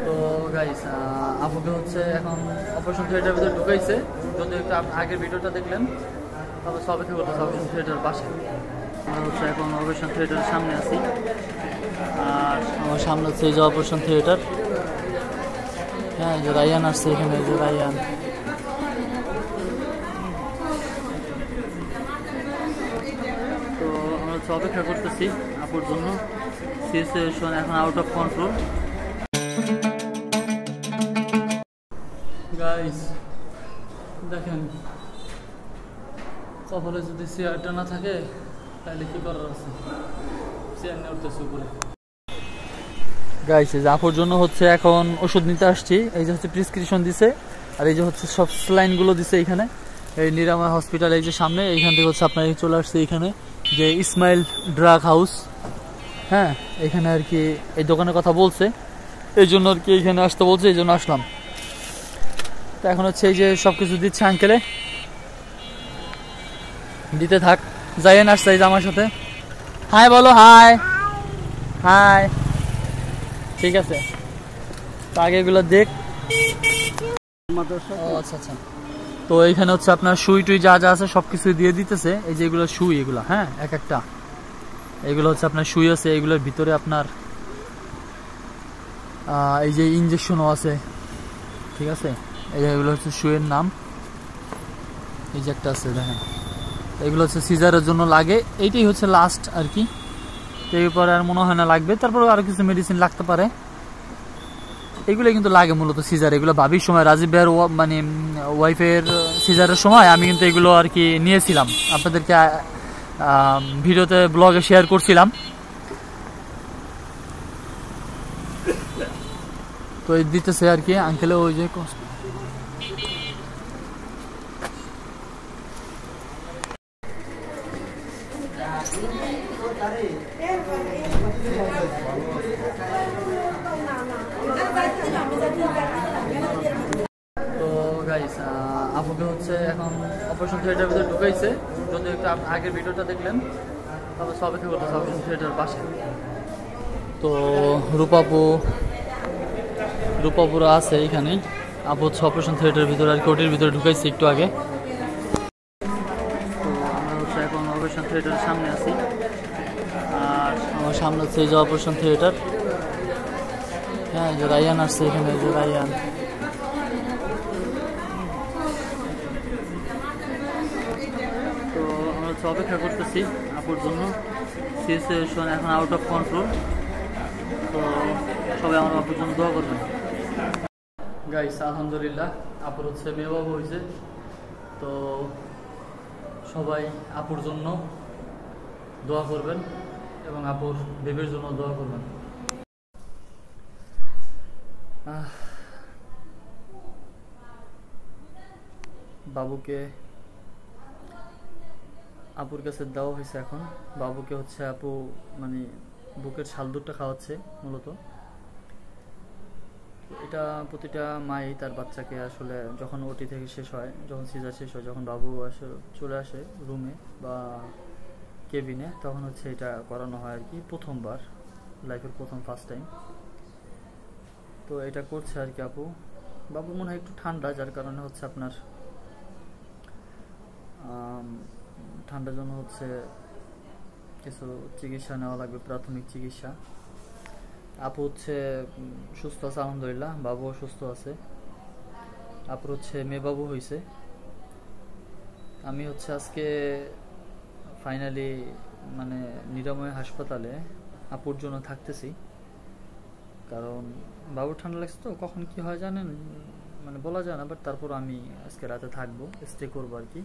তো গাইস আপুকে হচ্ছে এখন অপারেশন থিয়েটারের ভিতরে ঢুকাইছে। যদি একটু আগের ভিডিওটা দেখলেন তবে সব অপেক্ষা করতেছে অপারেশন থিয়েটারের পাশে। আমরা হচ্ছে এখন অপারেশন থিয়েটারের সামনে আছি, আর আমার সামনে হচ্ছে এই যে অপারেশন থিয়েটার। হ্যাঁ, যে রায়ান আসছে এখানে, যে রায়ান। তো আমরা হচ্ছে অপেক্ষা করতেছি আপুর জন্য। সিচুয়েশন এখন আউট অফ কন্ট্রোল। গাইস দেখেন, কপালে যদি চেয়ারটা না থাকে তাহলে কি করার আছে, চেয়ার নিয়ে উঠতেছে উপরে। গাইস আপুর জন্য হচ্ছে এখন ওষুধ নিতে আসছি। এই যে হচ্ছে প্রেসক্রিপশন দিছে, আর এই যে হচ্ছে সব স্লাইনগুলো দিছে এইখানে, এই নিরাময় হসপিটাল এই যে সামনে। এইখান থেকে হচ্ছে আপনার চলে আসছে এইখানে যে ইসমাইল ড্রাগ হাউস। হ্যাঁ, এখানে আর কি এই দোকানের কথা বলছে, এই জন্য আর কি এখানে আসতে বলছে, এই জন্য আসলাম। তো এখন হচ্ছে এই যে সব কিছু দিচ্ছে আঙ্কেলে, দিতে থাক। যাইয়েন আসছে এই যে আমার সাথে। হাই বলো, হাই হাই। ঠিক আছে, তো আগে এগুলো দেখ। আচ্ছা আচ্ছা। তো এইখানে হচ্ছে আপনার সুই টুই যা যা আছে সবকিছু দিয়ে দিতেছে। এই যে এগুলো সুই, এগুলো হ্যাঁ এক একটা, এগুলো হচ্ছে আপনার সুই আছে। এগুলোর ভিতরে আপনার এই যে ইঞ্জেকশনও আছে, ঠিক আছে। এই যে এগুলো হচ্ছে সুইয়ের নাম, এই যে একটা আছে দেখেন। এগুলো হচ্ছে সিজারের জন্য লাগে, এইটাই হচ্ছে লাস্ট আর কি। তো এরপরে আর মনে হয় না লাগবে, তারপরে আরো কিছু মেডিসিন লাগতে পারে। এগুলো কিন্তু লাগে মূলত সিজার। এগুলো ভাবির সময়, রাজীব ভাইয়ের মানে ওয়াইফের সিজারের সময় আমি কিন্তু এগুলো আর কি নিয়েছিলাম, আপনাদেরকে ভিডিওতে ব্লগে শেয়ার করছিলাম। তো এই দিতেছে আর কি আঙ্কেলে ওই যে আপুকে হচ্ছে এখন অপারেশন থিয়েটারের ভিতরে ঢুকাইছে। যদি একটু আগের ভিডিওটা দেখলেন তবে সব অপেক্ষা করতেছে অপারেশন থিয়েটারের পাশে। তো রূপাপুরা আছে এইখানে। আপু হচ্ছে অপারেশন থিয়েটারের ভিতরে আর কোর্টের ভিতরে ঢুকাইছে একটু আগে। তো আমরা হচ্ছে এখন অপারেশন থিয়েটারের সামনে আছি, আর আমার সামনে হচ্ছে এই যে অপারেশন থিয়েটার। হ্যাঁ, যে রায়ান আসছে এখানে, যে রায়ান। তো আমরা হচ্ছে অপেক্ষা করতেছি আপুর জন্য। সিচুয়েশন এখন আউট অফ কন্ট্রোল। তো সবাই আমার আপুর জন্য দোয়া করবেন। গাইস আলহামদুলিল্লাহ আপুর হচ্ছে মেয়ে বাবু হয়েছে। তো সবাই আপুর জন্য দোয়া করবেন এবং আপুর বেবির জন্য দোয়া করবেন। বাবুকে আপুর কাছে দেওয়া হয়েছে। এখন বাবুকে হচ্ছে আপু মানে বুকের ছাল দুধটা খাওয়াচ্ছে মূলত। এটা প্রতিটা মাই তার বাচ্চাকে আসলে যখন ওটি থেকে শেষ হয়, যখন সিজার শেষ হয়, যখন বাবু চলে আসে রুমে বা কেবিনে, তখন হচ্ছে এটা করানো হয় আর কি, প্রথমবার লাইফের প্রথম ফার্স্ট টাইম। তো এটা করছে আর কি আপু। বাবু মনে হয় একটু ঠান্ডা, যার কারণে হচ্ছে আপনার ঠান্ডার জন্য হচ্ছে কিছু চিকিৎসা নেওয়া লাগবে, প্রাথমিক চিকিৎসা। আপু হচ্ছে সুস্থ আছে আলহামদুলিল্লাহ, বাবুও সুস্থ আছে। আপুর হচ্ছে মেয়ে বাবু হয়েছে। আমি হচ্ছে আজকে ফাইনালি মানে নিরাময় হাসপাতালে আপুর জন্য থাকতেছি, কারণ বাবুর ঠান্ডা লাগছে তো কখন কি হয় জানেন, মানে বলা যায় না। বাট তারপর আমি আজকে রাতে থাকবো, স্টে করবো আর কি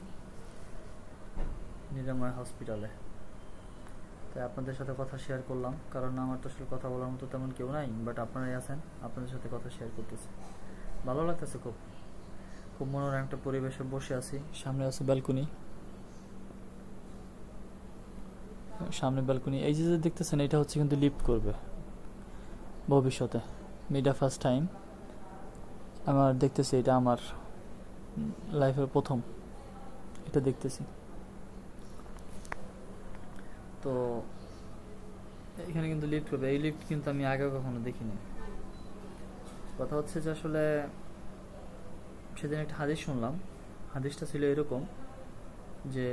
নিরাময় হসপিটালে। তাই আপনাদের সাথে কথা শেয়ার করলাম, কারণ আমার তো আসলে কথা বলার মতো তেমন কেউ নাই, বাট আপনারাই আছেন, আপনাদের সাথে কথা শেয়ার করতেছি। ভালো লাগতেছে, খুব খুব মনোরম একটা পরিবেশে বসে আছি। সামনে আছে ব্যালকনি, সামনে ব্যালকনি। এই যে দেখতেছেন এটা হচ্ছে কিন্তু লিফট করবে ভবিষ্যতে। এটা ফার্স্ট টাইম আমার দেখতেছি, এটা আমার লাইফের প্রথম এটা দেখতেছি। তো এখানে কিন্তু লিফট করবে, এই লিফট কিন্তু আমি আগে কখনো দেখিনি। কথা হচ্ছে যে আসলে সেদিন একটা হাদিস শুনলাম, হাদিসটা ছিল এরকম যে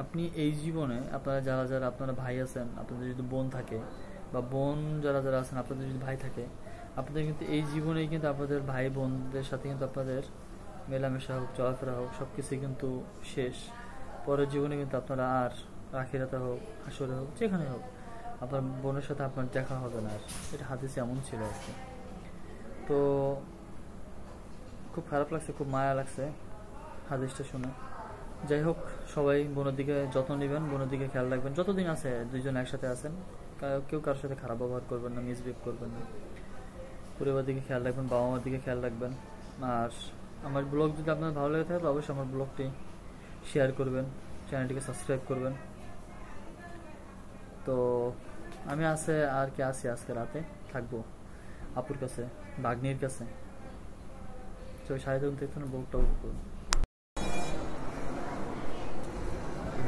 আপনি এই জীবনে আপনারা যারা যারা আপনারা ভাই আছেন, আপনাদের যদি বোন থাকে বা বোন যারা যারা আছেন আপনাদের যদি ভাই থাকে, আপনাদের কিন্তু এই জীবনেই কিন্তু আপনাদের ভাই বোনদের সাথে কিন্তু আপনাদের মেলামেশা হোক, চলাফেরা হোক, সবকিছু কিন্তু শেষ। পরের জীবনে কিন্তু আপনারা আর আখিরাতে হোক, হাসরে হোক, যেখানে হোক আপনার বোনের সাথে আপনার দেখা হবে না আর। এটা হাদিসে এমন ছিল আর কি। তো খুব খারাপ লাগছে, খুব মায়া লাগছে হাদিসটা শুনে। যাই হোক, সবাই বোনের দিকে যত্ন নেবেন, বোনের দিকে খেয়াল রাখবেন। যতদিন আছে দুইজন একসাথে আছেন, কেউ কারোর সাথে খারাপ ব্যবহার করবেন না, মিসবিহেভ করবেন না। পরিবার দিকে খেয়াল রাখবেন, বাবা মার দিকে খেয়াল রাখবেন। আর আমার ব্লগ যদি আপনার ভালো লেগে থাকে তো অবশ্যই আমার ব্লগটি শেয়ার করবেন, চ্যানেলটিকে সাবস্ক্রাইব করবেন। তো আমি আছি আজকে রাতে থাকবো আপুর কাছে, বাগ্নির কাছে। তো সাড়ে তখন দেখতে ব্লগটা করুন।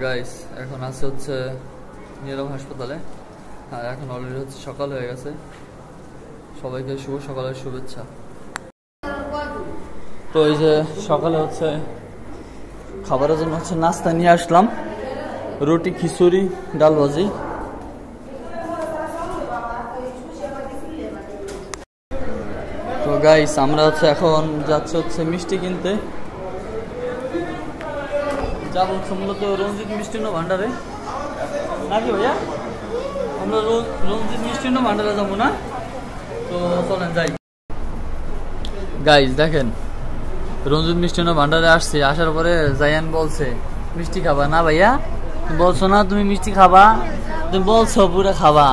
গাইস, এখন আছে হচ্ছে নীরব হাসপাতালে, আর এখন অলরেডি হচ্ছে সকাল হয়ে গেছে। সবাইকে শুভ সকালের শুভেচ্ছা। তো এই যে সকালে হচ্ছে খাবারের জন্য হচ্ছে নাস্তা নিয়ে আসলাম, রুটি, খিচুড়ি, ডাল ভাজি। তো গাইস, আমরা হচ্ছে এখন যাচ্ছি হচ্ছে মিষ্টি কিনতে, যাবো হচ্ছে মূলত রঞ্জিত মিষ্টান্ন ভান্ডারে, নাকি ভাইয়া? আমরা রঞ্জিত মিষ্টান্ন ভান্ডারে যাবো না? তো চলেন যাই। গাইস দেখেন, রঞ্জিত মিষ্টান্ন ভান্ডারে আসছি, আসার পরে জায়ান বলছে মিষ্টি খাবা না ভাইয়া? বলছো না তুমি মিষ্টি খাবা, তুমি বলছো পুরো খাবা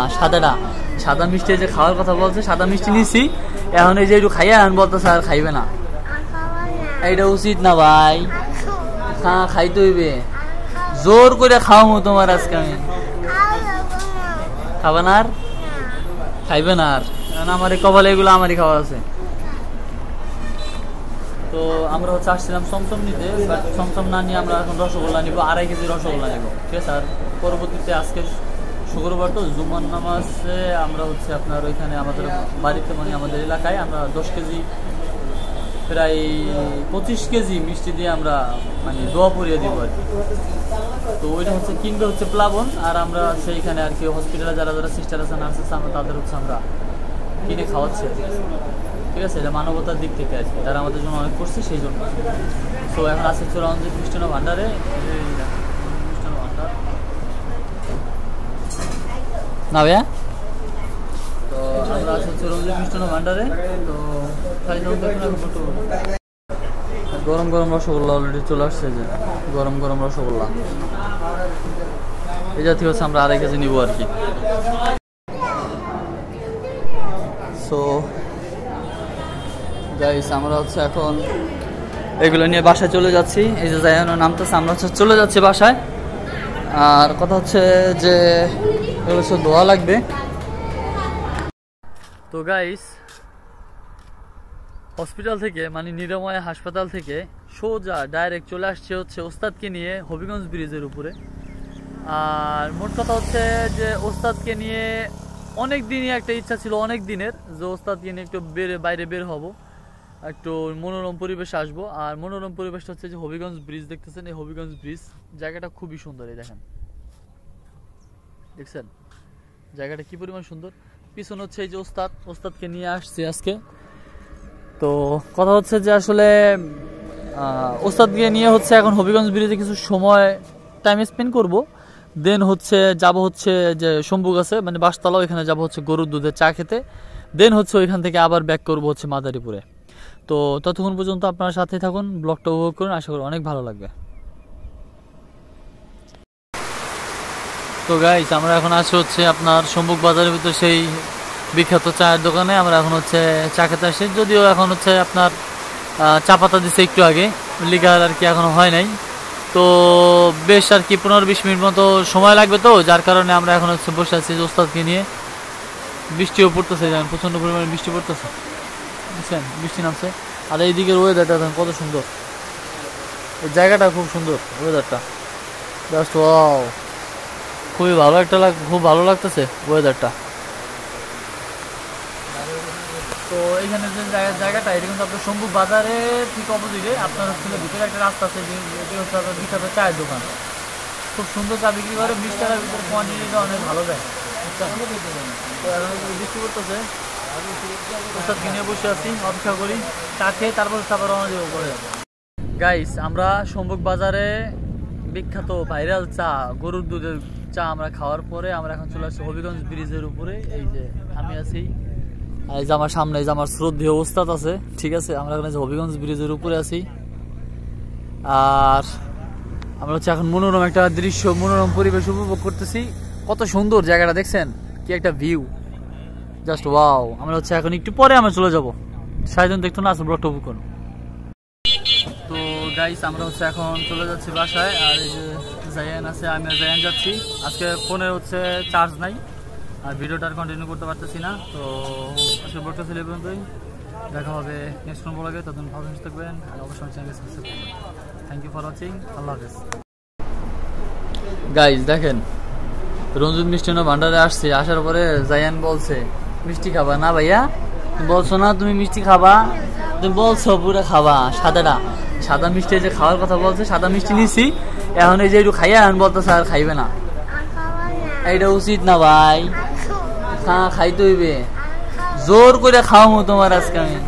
সাদা মিষ্টি, যে খাওয়ার কথা বলছে, সাদা মিষ্টি নিছি। এখন এই যে একটু খাইয়া এখন বলতেছে আর খাইবে না, এইটা উচিত না ভাই। হ্যাঁ, খাইতে হইবে, জোর করে খাওয়াবো তোমার আজকে আমি। খাবে না আর? খাইবে না আর? আমার কপালে এগুলো আমারই খাওয়া আছে। তো আমরা হচ্ছে আসছিলাম চমচম নিতে, বাট চমচম না নিয়ে আমরা এখন রসগোল্লা নিবো, 2.5 কেজি রসগোল্লা নিবো, ঠিক আছে? আর পরবর্তীতে আজকে শুক্রবার তো জুমার নামাজে আমরা হচ্ছে আপনার ওইখানে আমাদের বাড়িতে, মানে আমাদের এলাকায় আমরা 10 কেজি, প্রায় 25 কেজি মিষ্টি দিয়ে আমরা মানে দোয়া পরিয়ে দিব আর কি। তো ওইটা হচ্ছে কিনবে হচ্ছে প্লাবন, আর আমরা সেইখানে আর কি হসপিটালে যারা যারা সিস্টার আছে, নার্স আছে, আমরা তাদের হচ্ছে আমরা কিনে খাওয়াচ্ছি, ঠিক আছে? এটা মানবতার দিক থেকে আর কি, তারা আমাদের জন্য অনেক করছে সেই জন্য। তো এখন আছে হচ্ছে রঞ্জিত মিষ্টান্ন ভান্ডারে, মিষ্টান্ন ভান্ডার না ভাইয়া? তো আমরা আছে হচ্ছে রঞ্জিত মিষ্টান্ন ভান্ডারে। তো গরম গরম রসগোল্লা অলরেডি চলে আসছে, যে গরম গরম রসগোল্লা এই জাতীয় হচ্ছে আমরা 2.5 কেজি নিবো আর কি। সো গাইস, আমরা হচ্ছে এখন এগুলো নিয়ে বাসায় চলে যাচ্ছি। এই যে জায়ানোর নামতেছে, আমরা হচ্ছে চলে যাচ্ছি বাসায়। আর কথা হচ্ছে যে এগুলো সব ধোয়া লাগবে। তো গাইস, হসপিটাল থেকে মানে নিরাময় হাসপাতাল থেকে সোজা ডাইরেক্ট চলে আসছে হচ্ছে ওস্তাদকে নিয়ে হবিগঞ্জ ব্রিজের উপরে। আর মোট কথা হচ্ছে যে ওস্তাদকে নিয়ে অনেক দিনই একটা ইচ্ছা ছিল, অনেক দিনের, যে ওস্তাদকে নিয়ে একটু বাইরে বের হব, একটু মনোরম পরিবেশে আসবো। আর মনোরম পরিবেশটা হচ্ছে যে হবিগঞ্জ ব্রিজ দেখতেছেন, এই হবিগঞ্জ ব্রিজ জায়গাটা খুবই সুন্দর। এই দেখছেন জায়গাটা কি পরিমাণ সুন্দর। পিছনে হচ্ছে এই যে ওস্তাদকে নিয়ে আসছি আজকে। তো কথা হচ্ছে যে আসলে ওস্তাদকে নিয়ে হচ্ছে এখন হবিগঞ্জ ব্রিজে কিছু সময় টাইম স্পেন্ড করব, দেন হচ্ছে যাব হচ্ছে যে শম্ভু গাছে মানে বাসতলা, ওইখানে যাব হচ্ছে গরুর দুধের চা খেতে, দেন হচ্ছে ওইখান থেকে আবার ব্যাক করব হচ্ছে মাদারীপুরে। তো ততক্ষণ পর্যন্ত আপনার সাথে থাকুন, ব্লগটা উপভোগ করুন, আশা করি অনেক ভালো লাগবে। তো গাইস, আমরা এখন আসছি হচ্ছে আপনার সম্মুখ বাজারের ভিতরে সেই বিখ্যাত চায়ের দোকানে। আমরা এখন হচ্ছে চা খেতে আসছি, যদিও এখন হচ্ছে আপনার চা পাতা দিচ্ছে একটু আগে, লিগার আর কি এখনো হয় নাই। তো বেশ আর কি 15-20 মিনিট মতো সময় লাগবে, তো যার কারণে আমরা এখন হচ্ছে বসে আছি ওস্তাদকে নিয়ে। বৃষ্টিও পড়তেছে, জানেন প্রচন্ড পরিমাণে বৃষ্টি পড়তেছে, বুঝছেন, বৃষ্টি নামছে। আর এই দিকের ওয়েদারটা দেখেন কত সুন্দর, এই জায়গাটা খুব সুন্দর, ওয়েদারটা জাস্ট ওয়াও। খুবই ভালো একটা খুব ভালো লাগতেছে ওয়েদারটা। তো এইখানে যে জায়গাটা এটা কিন্তু আপনার শম্ভু বাজারে ঠিক অপোজিটে আপনার হচ্ছে ভিতরে একটা রাস্তা আছে, এটি হচ্ছে আপনার বিখ্যাত চায়ের দোকান। খুব সুন্দর চা বিক্রি করে, 20 টাকার ভিতরে কোয়ান্টিটিটা অনেক ভালো দেয়। তো এখন বৃষ্টি করতেছে, ওস্তাদকে নিয়ে বসে আছি, অপেক্ষা করি চা খেয়ে তারপর তারপর রওনা দেবো করে। গাইস আমরা সম্মুখ বাজারে বিখ্যাত ভাইরাল চা গরুর দুধের চা আমরা খাওয়ার পরে আমরা এখন চলে আসছি হবিগঞ্জ ব্রিজের উপরে। এই যে আমি আছি, এই যে আমার সামনে যে আমার শ্রদ্ধেয় ওস্তাদ আছে, ঠিক আছে। আমরা এখন হবিগঞ্জ ব্রিজের উপরে আছি, আর আমরা হচ্ছে এখন মনোরম একটা দৃশ্য, মনোরম পরিবেশ উপভোগ করতেছি। কত সুন্দর জায়গাটা দেখছেন, কি একটা ভিউ, জাস্ট ওয়াও। আমরা হচ্ছে এখন একটু পরে আমরা চলে যাবো, সাইজন দেখতো না, আসলে ব্লগটা উপভোগ করুন। তো গাইস আমরা হচ্ছে এখন চলে যাচ্ছি বাসায়, আর এই যে জায়ান আছে, আমি আর জায়ান যাচ্ছি। আজকে ফোনে হচ্ছে চার্জ নাই, আর ভিডিওটা আর কন্টিনিউ করতে পারতেছি না। তো আজকে ব্লগটা ছিল এই পর্যন্তই, দেখা হবে নেক্সট কোন ব্লগে। তখন ভালো থাকবেন আর অবশ্যই চ্যানেল সাবস্ক্রাইব করবেন। থ্যাংক ইউ ফর ওয়াচিং, আল্লাহ হাফেজ। গাইস দেখেন, রঞ্জিত মিষ্টান্ন ভান্ডারে আসছে, আসার পরে জায়ান বলছে মিষ্টি খাবা না ভাইয়া? তুমি বলছো না তুমি মিষ্টি খাবা, তুমি বলছো পুরো খাবা সাদাটা, সাদা মিষ্টি যে খাওয়ার কথা বলছে, সাদা মিষ্টি নিছি। এখন এই যে একটু খাইয়া এখন বলতেছে আর খাইবে না, এইটা উচিত না ভাই, খাইতে হইবে, জোর করে খাওয়াবো তোমার আজকে আমি।